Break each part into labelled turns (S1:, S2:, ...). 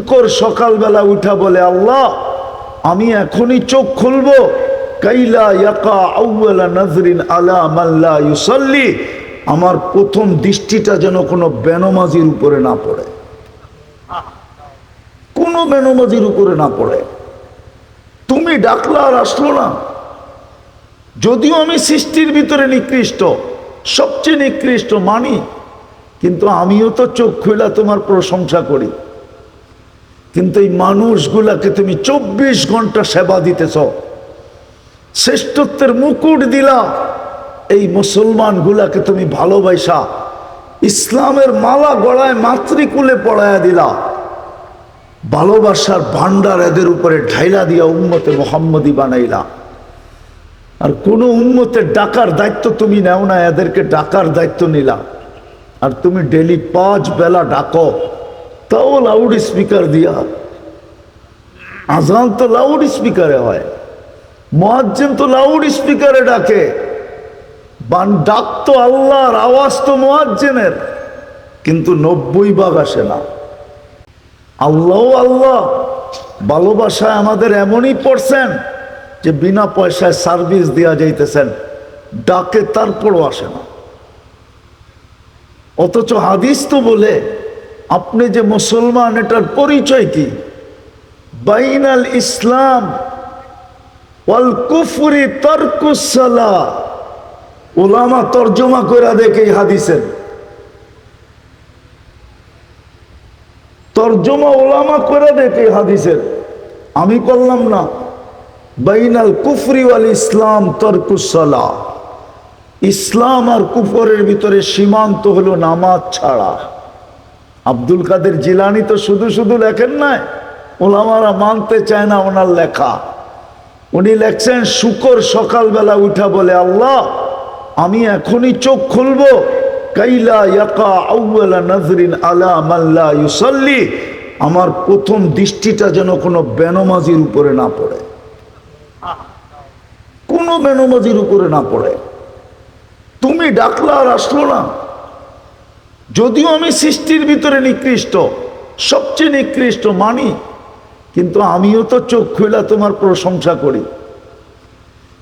S1: শুকর সকালবেলা উঠা বলে, আল্লাহ আমি এখনই চোখ খুলবো, কাইলা ইয়াকা আউয়ালা নাজরিন আলা মান লা ইউসাল্লি, আমার প্রথম দৃষ্টিটা যেন কোনো বেনমাজির উপরে না পড়ে, কোনো বেনমাজির উপরে না পড়ে। তুমি ডাকলা আর আসলো না। যদিও আমি সৃষ্টির ভিতরে নিকৃষ্ট, সবচেয়ে নিকৃষ্ট মানি, কিন্তু আমিও তো চোখ খুলা তোমার প্রশংসা করি। কিন্তু এই মানুষগুলাকে তুমি 24 ঘন্টা সেবা দিতেছ, শ্রেষ্ঠত্বের মুকুট দিলা। এই মুসলমানগুলাকে তুমি ভালোবাসা ইসলামের মালা গলায় মাতৃকুলে পড়ায়া দিলা, ভালোবাসার ভান্ডার এদের উপরে ঢাইলা দিয়া উম্মতে মুহাম্মদী বানাইলা। আর কোন উম্মতের ডাকার দায়িত্ব তুমি নেও না, এদেরকে ডাকার দায়িত্ব নিলা। আর তুমি ডেলি 5 বেলা ডাকো, তাও লাউড স্পিকার দিয়া। আজান তো লাউড স্পিকারে হয়, মুয়াজ্জিন তো লাউড স্পিকারে ডাকে। ডাক তো আল্লাহর, আওয়াজ তো মুয়াজ্জিনের, কিন্তু 90 ভাগ আসে না। আল্লাহ আল্লাহ ভালোবাসায় আমাদের এমনই পড়ছেন যে বিনা পয়সায় সার্ভিস দেওয়া যাইতেছেন, ডাকে তারপরও আসে না। অথচ হাদিস তো বলে আপনি যে মুসলমান এটার পরিচয় কি? বাইনাল ইসলাম ওয়াল কুফরি তারকুস সালাহ। উলামা তরজমা করে দেখে এই হাদিসের তরজমা, উলামা করে দেখে হাদিসের, আমি করলাম না। বাইনাল কুফরি ওয়াল ইসলাম তারকুস সালাহ। ইসলাম আর কুফরের ভিতরে সীমান্ত হলো নামাজ ছাড়া। আব্দুল কাদের জিলানী তো শুধু শুধু লেখেন নাই, ওলামারা মানতে চায় না ওনার লেখা। উনি লেখছেন, শুকর সকালবেলা উঠা বলে, আল্লাহ আমি এখনই চোখ খুলবো, কাইলা ইয়াকা আউয়ালা নাজরিন আলা মান লা ইউসাল্লি, আমার প্রথম দৃষ্টিটা যেন কোনো বেনমাজির উপরে না পড়ে, কোনো বেনমাজির উপরে না পড়ে। তুমি ডাকলা আর আসলো না। যদিও আমি সৃষ্টির ভিতরে নিকৃষ্ট, সবচেয়ে নিকৃষ্ট মানি, কিন্তু আমিও তো চোখ খুলা তোমার প্রশংসা করি।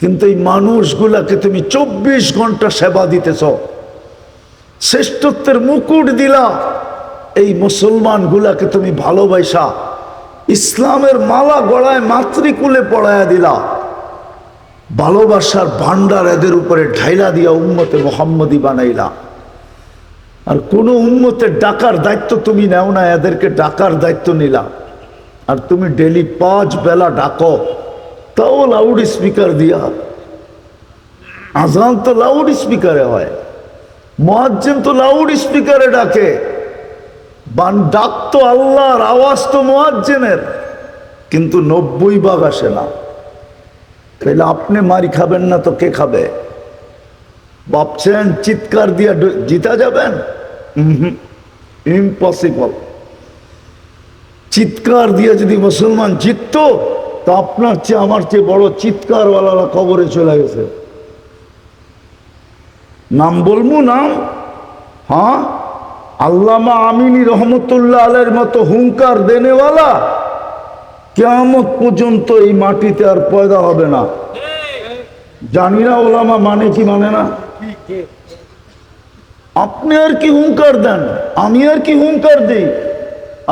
S1: কিন্তু এই মানুষগুলাকে তুমি 24 ঘন্টা সেবা দিতেছ, শ্রেষ্ঠত্বের মুকুট দিলা। এই মুসলমানগুলাকে তুমি ভালোবাসা ইসলামের মালা গলায় মাতৃকুলে পড়ায়া দিলা, ভালোবাসার ভান্ডার এদের উপরে ঢাইলা দিয়া উম্মতে মুহাম্মদী বানাইলা। আর কোন উম্মতের ডাকার দায়িত্ব তুমি নেও না, এদেরকে ডাকার দায়িত্ব নিলা। আর তুমি ডেলি 5 বেলা ডাকো, তাও লাউড স্পিকার দিয়া। আজান তো লাউড স্পিকারে হয়, মুয়াজ্জিন তো লাউড স্পিকারে ডাকে। ডাক তো আল্লাহর, আওয়াজ তো মুয়াজ্জিনের, কিন্তু 90 ভাগ আসে না। তাহলে আপনি মারি খাবেন না তো কে খাবে? ভাবছেন চিৎকার দিয়া জিতা যাবেন? ইম্পসিবল। চিৎকার দিয়ে যদি মুসলমান জিতত, তো আপনার চেয়ে আমার চেয়ে বড় চিৎকারওয়ালারা কবরে চলে গেছে। নাম বলবো নাম? হ্যাঁ, আল্লামা আমিনী রহমতুল্লাহ আলাইহির মতো হুঙ্কার দেনেওয়ালা কিয়ামত পর্যন্ত এই মাটিতে আর পয়দা হবে না। জানি না ওলামা মানে কি মানে না। আপনি আর কি হুঙ্কার দেন, আমি আর কি হুঙ্কার দিই,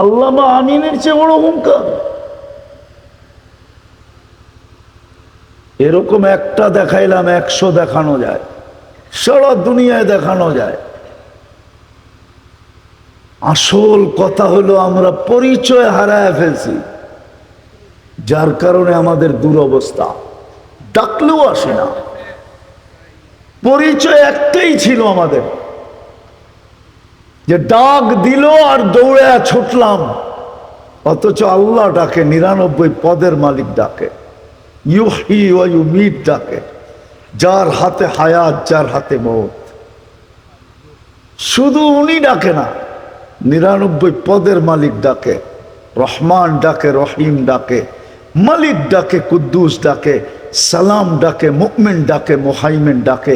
S1: আল্লামা আমিনের চেয়ে বড় হুঙ্কার। এরকম একটা দেখাইলাম, 100 দেখানো যায়, সারা দুনিয়ায় দেখানো যায়। আসল কথা হলো আমরা পরিচয় হারায় ফেলছি, যার কারণে আমাদের দুরবস্থা। ডাকলেও আসে না। পরিচয় একটাই ছিল আমাদের, যে ডাক দিল আর দৌড়ে ছুটলাম। অথচ আল্লাহ ডাকে, 99 পদের মালিক ডাকে, ইউহি ওয়া ইউমীত ডাকে, যার হাতে হায়াত, যার হাতে মওত। শুধু উনি ডাকে না, 99 পদের মালিক ডাকে। রহমান ডাকে, রহিম ডাকে, মালিক ডাকে, কুদ্দুস ডাকে, সালাম ডাকে, মুমিন ডাকে, মুহাইমিন ডাকে,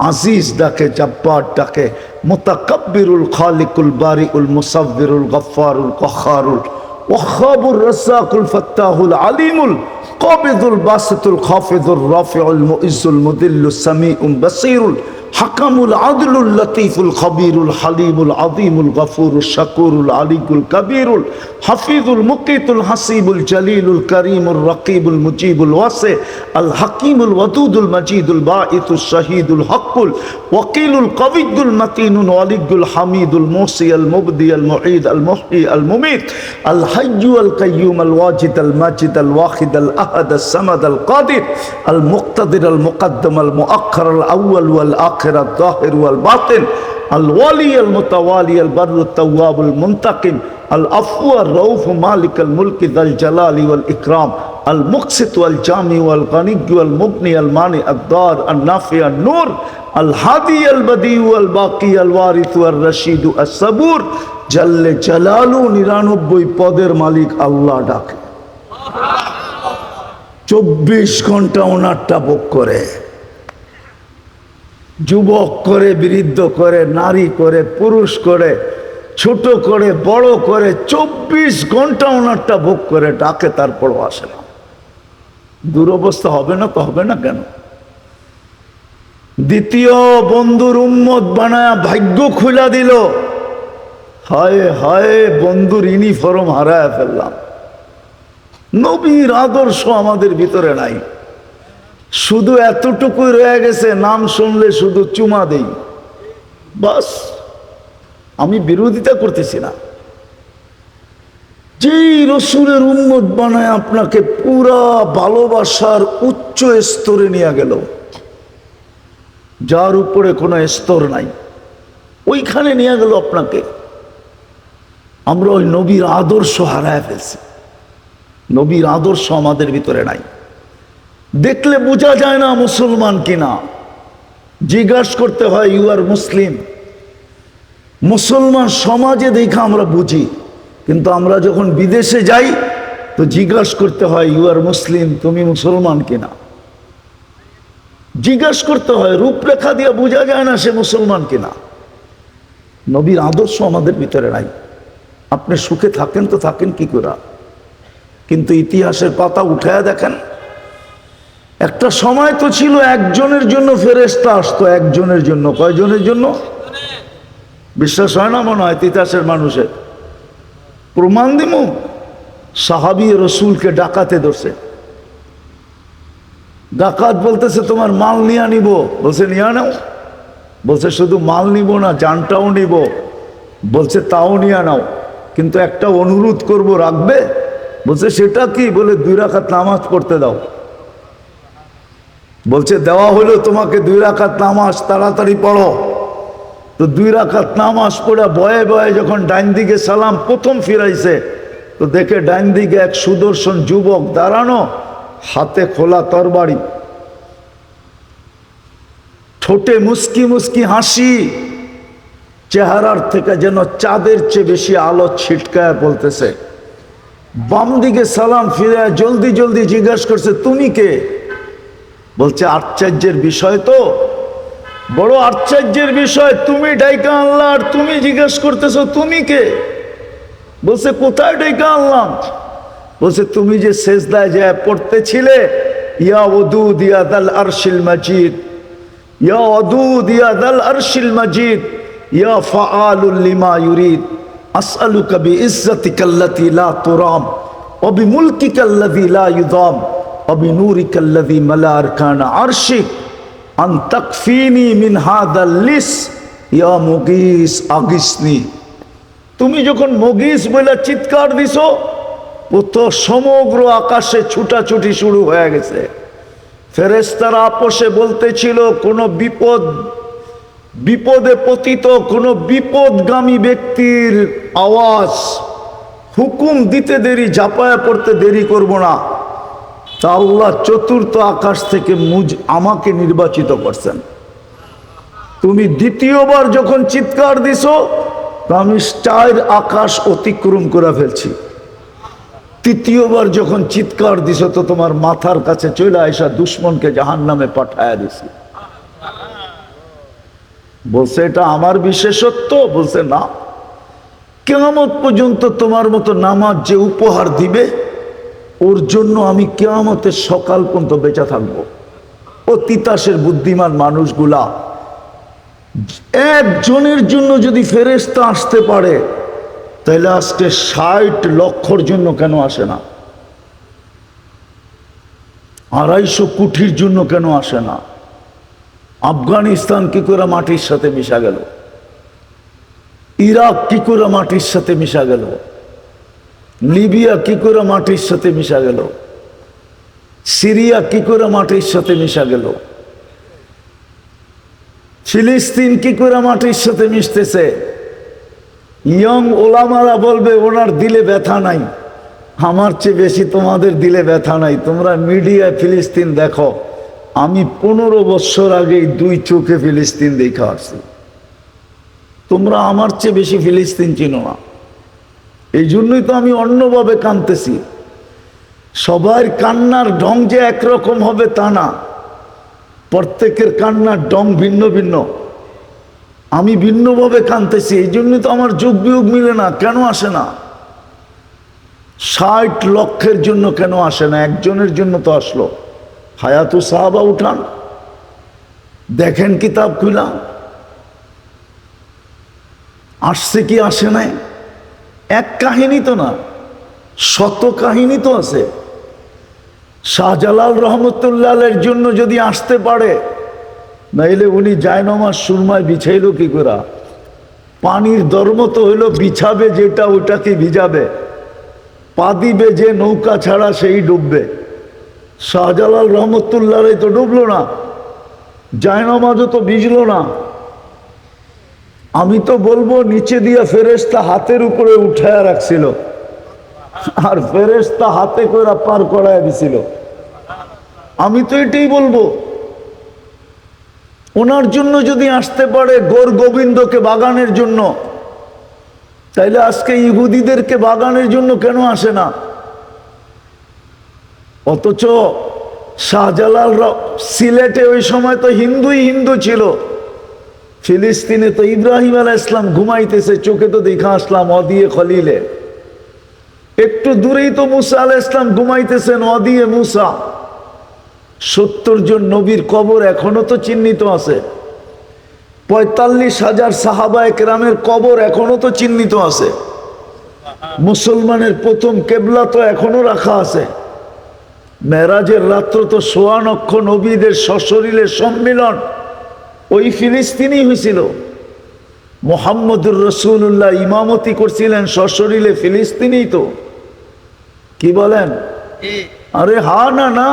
S1: আজিজ ডাকে, জব্বার ডাকে, মুতাকাব্বিরুল খালিকুল বারিউল মুসাব্বিরুল গফফারুল কখারুল ওয়াহাবুর রাজ্জাকুল ফাত্তাহুল আলিমুল কাবিদুল বাসিতুল খাফিদুর রাফিউল মুইজ্জুল মুদিল্লুস সামিউল বাসীরুল হাকামুল আদলুল লতীফুল খবীরুল হালিমুল আযীমুল গফুরুশ শাকুরুল আলিকুল কবীরুল হাফিজুল মুকিতুল হাসিবুল জলিলুল করিমুর রকিবুল মুজিবুল ওয়াসি আল হাকিমুল ওয়াদুদুল মজিদুল বাঈতুশ শাহীদুল হকুল ওয়াকিলুল কবিয়্যুল মতিনুল ওয়ালিয়ুল হামিদুল মুসি আল মুবদি আল মুঈদ আল মুহয়ি আল মুমীত আল হাইয়্যু আল কাইয়্যুম আল ওয়াজিদ আল মাজিদ আল ওয়াহিদ আল আহাদ আস সামাদ আল কাদির আল মুক্তাদির আল মুকদ্দম আল মুআক্খার আল আউয়াল ওয়াল আখির الظاهر والباطن الولي المتوالي البر التواب المنتقم العفو الرؤوف مالك الملك ذا الجلال والإكرام المقسط والجامع والغني والمغني المانع الضار النافع النور الهادي البديع والباقي الوارث والرشيد الصبور جل جلاله 99 পদের মালিক আল্লাহ ডাকে 24 ঘন্টা ওনারটা ভোগ করে যুবক করে বৃদ্ধ করে নারী করে পুরুষ করে ছোট করে বড় করে 24 ঘন্টা ওনারটা ভোগ করে ডাকে তারপরও আসে না দুরবস্থা হবে না তো হবে না কেন দ্বিতীয় বন্ধুর উম্মত বানায়া ভাগ্য খুলা দিল হায় হায় বন্ধুর ইউনিফর্ম হারায় ফেললাম নবীর আদর্শ আমাদের ভিতরে নাই শুধু এতটুকুই রয়ে গেছে নাম শুনলে শুধু চুমা দেই বাস আমি বিরোধিতা করতেছি না যেই রসুলের উম্মত বানায় আপনাকে পুরা ভালোবাসার উচ্চ স্তরে নিয়ে গেল যার উপরে কোনো স্তর নাই ওইখানে নিয়ে গেল আপনাকে আমরা ওই নবীর আদর্শ হারায় ফেলছি নবীর আদর্শ আমাদের ভিতরে নাই দেখলে বোঝা যায় না মুসলমান কিনা জিজ্ঞাসা করতে হয় ইউ আর মুসলিম মুসলমান সমাজে দেখা আমরা বুঝি কিন্তু আমরা যখন বিদেশে যাই তো জিজ্ঞাসা করতে হয় ইউ আর মুসলিম তুমি মুসলমান কিনা জিজ্ঞাসা করতে হয় রূপরেখা দিয়ে বোঝা যায় না সে মুসলমান কিনা নবীর আদর্শ আমাদের ভিতরে নাই আপনি সুখে থাকেন তো থাকেন কি করে কিন্তু ইতিহাসের পাতা উঠায়া দেখেন একটা সময় তো ছিল একজনের জন্য ফেরেশতা আসতো একজনের জন্য কয়জনের জন্য বিশ্বাস হয় না মনে হয় ইতিহাসের মানুষের প্রমাণ দিমু সাহাবী রসুলকে ডাকাতে ধরছে ডাকাত বলতেছে তোমার মাল নিয়ে নিব বলছে নিয়ে নাও বলছে শুধু মাল নিব না জানটাও নিব বলছে তাও নিয়ে নাও কিন্তু একটা অনুরোধ করব রাখবে বলছে সেটা কি বলে 2 রাকাত নামাজ পড়তে দাও বলছে দেওয়া হলো তোমাকে 2 রাকাত নামাজ তাড়াতাড়ি পড়ো তো 2 রাকাত নামাজ পড়ে বয়ে বয়ে যখন ডাইন দিকে সালাম প্রথম ফিরাইছে তো দেখে ডাইন দিকে এক সুদর্শন যুবক দাঁড়ানো হাতে খোলা তরবারি ঠোঁটে মুস্কি মুস্কি হাসি চেহারার থেকে যেন চাঁদের চেয়ে বেশি আলো ছিটকায় বলতেছে বাম দিকে সালাম ফিরে জলদি জলদি জিজ্ঞাসা করছে তুমি কে বলছে আশ্চর্যের বিষয় তো বড় আশ্চর্যের বিষয় তুমি ডাইকা আনলা আর তুমি জিজ্ঞেস করতেছো তুমি কে বলছে কোথায় ডাইকা আনলাম বলছে তুমি যে সেজদায় যায় পড়তেছিলে ইয়া ওয়াদুদ ইয়া দাল আরশিল মাজিদ ইয়া ওয়াদুদ ইয়া দাল আরশিল মাজিদ ইয়া ফাআলুল লিমা ইউরিদ আসআলুকা বিইজ্জাতিকাল্লাতী লা তুরাম ওয়া বিমুলকিকাল্লাযী লা ইউদাম وبنورك الذي ملا أركان عرشك أن تكفيني من هذا اللص يا مغيث أغثني তুমি যখন মগিস বলে চিৎকার দিছো তো সমগ্র আকাশে ছুটাছুটি শুরু হয়ে গেছে ফেরেশতারা আপোষে বলতেছিল কোন বিপদে পতিত কোন বিপদগামী ব্যক্তির আওয়াজ হুকুম দিতে দেরি ঝাঁপায়া পড়তে দেরি করব না তা আল্লাহ চতুর্থ আকাশ থেকে আমাকে নির্বাচিত করছেন তুমি দ্বিতীয়বার যখন চিৎকার দিছো তো আমি 4 আকাশ অতিক্রম করে ফেলছি তৃতীয়বার যখন চিৎকার দিছো তো তোমার মাথার কাছে চলে আসা দুশ্মনকে জাহান্নামে পাঠায়া দিছি বলছে এটা আমার বিশেষত্ব বলছে না কিয়ামত পর্যন্ত তোমার মতো নামাজ যে উপহার দিবে, ওর জন্য আমি কিয়ামতের সকাল পর্যন্ত বেঁচে থাকবো। ও তিতাসের বুদ্ধিমান মানুষগুলা, একজনের জন্য যদি ফেরেশতা আসতে পারে, তাহলে আজকে 60 লক্ষর জন্য কেন আসে না? 250 কোটির জন্য কেন আসে না? আফগানিস্তান কি করে মাটির সাথে মিশা গেল? ইরাক কি করে মাটির সাথে মিশা গেল? লিবিয়া কি করে মাটির সাথে মিশা গেল? সিরিয়া কি করে মাটির সাথে মিশা গেল? ফিলিস্তিন কি করে মাটির সাথে মিশতেছে? ইয়ং ওলামারা বলবে ওনার দিলে ব্যথা নাই। আমার চেয়ে বেশি তোমাদের দিলে ব্যথা নাই। তোমরা মিডিয়ায় ফিলিস্তিন দেখো, আমি 15 বছর আগেই 2 চোখে ফিলিস্তিন দেখা আসছি। তোমরা আমার চেয়ে বেশি ফিলিস্তিন চিনো না। এই জন্যই তো আমি অন্যভাবে কাঁদতেছি। সবার কান্নার ঢং যে একরকম হবে তা না, প্রত্যেকের কান্নার ঢং ভিন্ন ভিন্ন। আমি ভিন্নভাবে কাঁদতেছি, এই জন্যই তো আমার যোগ বিয়োগ মিলে না। কেন আসে না? 60 লক্ষের জন্য কেন আসে না? একজনের জন্য তো আসলো। হায়াতু সাহাবা উঠান, দেখেন কিতাব খুলা, আসছে কি আসে নাই? এক কাহিনী তো না, শত কাহিনী তো আছে। শাহজালাল রহমতুল্লাহের জন্য যদি আসতে পারে, নাইলে উনি জায়নামাজ সুরমায় বিছাইল কি করে? পানির ধর্ম তো হইল বিছাবে যেটা ওটাকে ভিজাবে, পা দিবে যে নৌকা ছাড়া সেই ডুববে। শাহজালাল রহমতুল্লাহ তো ডুবলো না, জায়নামাজও তো ভিজলো না। আমি তো বলবো নিচে দিয়া ফেরেশতা হাতের উপরে উঠায়া রাখছিল, আর ফেরেশতা হাতে করে পার করায় দিছিল। আমি তো এটাই বলবো। ওনার জন্য যদি আসতে পারে গোর গোবিন্দকে বাগানের জন্য, তাইলে আজকে ইহুদিদেরকে বাগানের জন্য কেন আসে না? অথচ শাহজালাল সিলেটে ওই সময় তো হিন্দুই হিন্দু ছিল। ফিলিস্তিনে তো ইব্রাহিম আলাইহিস সালাম ঘুমাইতেছে, চোখে তো দেখা আসলাম ওয়াদিয়ে খলিলে। একটু দূরেই তো মুসা আলাইহিস সালাম ঘুমাইতেছেন ওয়াদিয়ে মুসা। 70 জন নবীর কবর এখনো তো চিহ্নিত আছে। 45,000 সাহাবায়ে কেরামের কবর এখনো তো চিহ্নিত আছে। মুসলমানের প্রথম কেবলা তো এখনো রাখা আছে। মেরাজের রাত্র তো 1.25 লক্ষ নবীদের সশরীরে সম্মিলন ওই ফিলিস্তিনি হয়েছিল। মুহাম্মদুর রাসূলুল্লাহ ইমামতি করছিলেন সশরীরে ফিলিস্তিনি। তো কি বলেন? আরে হা না না,